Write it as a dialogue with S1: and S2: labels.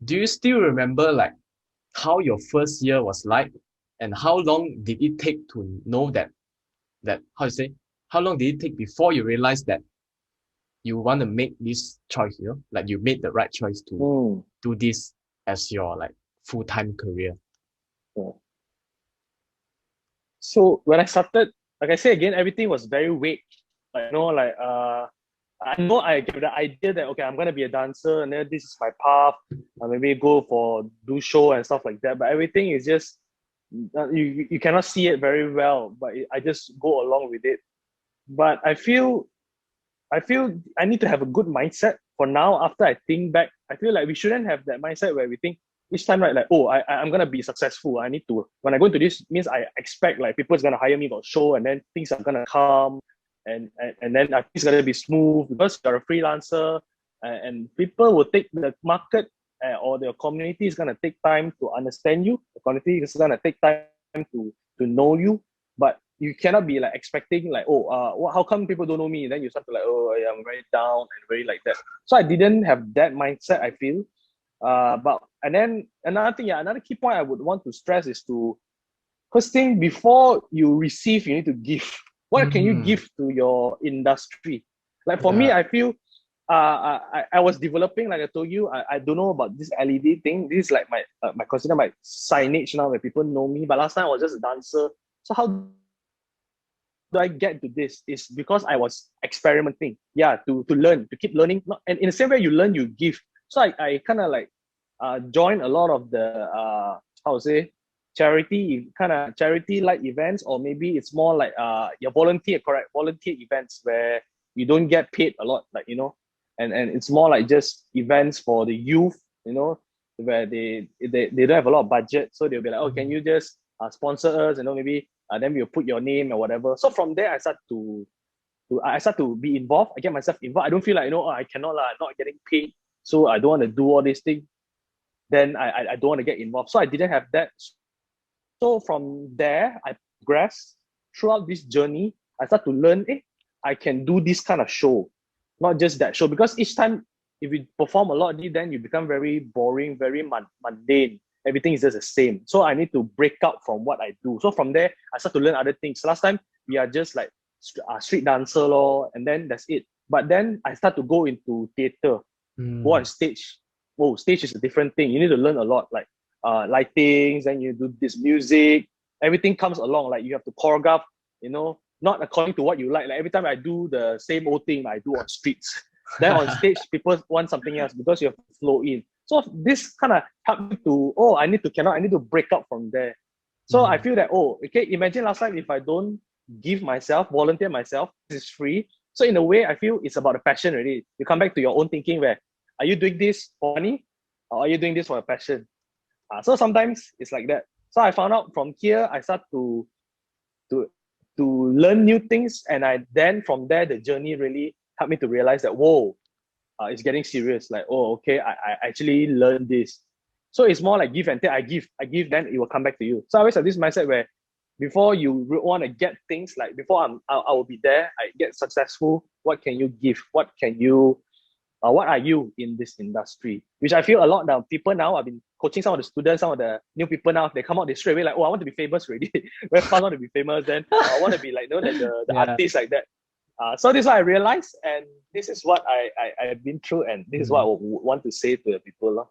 S1: do you still remember like how your first year was like, and how long did it take to know that how to say, how long did it take before you realized that you want to make this choice, like you made the right choice to
S2: Mm.
S1: do this as your like full-time career?
S2: Yeah. So when I started, like I say again, everything was very vague. Like I know I get the idea that okay, I'm gonna be a dancer, and then this is my path. I maybe go for do show and stuff like that. But everything is just you cannot see it very well. But I just go along with it. But I feel I need to have a good mindset for now. After I think back, I feel like we shouldn't have that mindset where we think each time, right? Like, oh, I'm gonna be successful. I need to when I go into this means I expect like people's gonna hire me for a show, and then things are gonna come, and then it's gonna be smooth because you're a freelancer, and people will take the market or the community is gonna take time to understand you. The community is gonna take time to know you, but you cannot be like expecting like how come people don't know me, then you start to like I'm very down and very like that. So I didn't have that mindset, I feel. But and then another thing, yeah, another key point I would want to stress is to first thing before you receive you need to give. What can you
S1: Mm,
S2: give to your industry? Like for me,
S1: yeah.
S2: I feel I was developing, like I told you, I don't know about this LED thing. This is like my consider my signage now where people know me, but last time I was just a dancer. So how do I get to this? Is because I was experimenting. Yeah, to learn, to keep learning. Not, and in the same way you learn, you give. So I kind of like join a lot of the how to say charity like events, or maybe it's more like your volunteer events where you don't get paid a lot, like and it's more like just events for the youth, where they don't have a lot of budget, so they'll be like, oh, can
S1: Mm,
S2: you just sponsor us, maybe then we'll put your name or whatever. So from there, I start to be involved. I get myself involved. I don't feel like I cannot I'm not getting paid, so I don't want to do all these things. Then I don't want to get involved. So I didn't have that. So from there, I progress throughout this journey. I start to learn. I can do this kind of show, not just that show. Because each time, if you perform a lot, then you become very boring, very mundane. Everything is just the same. So I need to break out from what I do. So from there, I start to learn other things. Last time we are just like street dancer, lor, and then that's it. But then I start to go into theater, go on
S1: mm,
S2: stage. Oh, stage is a different thing. You need to learn a lot, like lightings, and you do this music. Everything comes along. Like you have to choreograph, not according to what you like. Like every time I do the same old thing I do on streets. Then on stage, people want something else because you have to flow in. So this kind of helped me to, I need to break up from there. So I
S1: mm,
S2: feel that, okay, imagine last time if I don't give myself, volunteer myself, this is free. So in a way, I feel it's about the passion already. You come back to your own thinking where, are you doing this for money or are you doing this for a passion? So sometimes it's like that. So I found out from here, I start to to learn new things, and I then from there the journey really helped me to realize that whoa, it's getting serious. Like okay, I actually learned this. So it's more like give and take. I give, then it will come back to you. So I always have this mindset where before you want to get things, like before I will be there, I get successful. What can you give? What are you in this industry? Which I feel a lot now. People now, I've been coaching some of the students, some of the new people now, they come out, they straight away like, I want to be famous already. Very fast, want to be famous. Then I want to be like, like the
S1: yeah.
S2: artist like that. So this is what I realized, and this is what I've been through, and this is what I
S1: Mm.
S2: want to say to the people.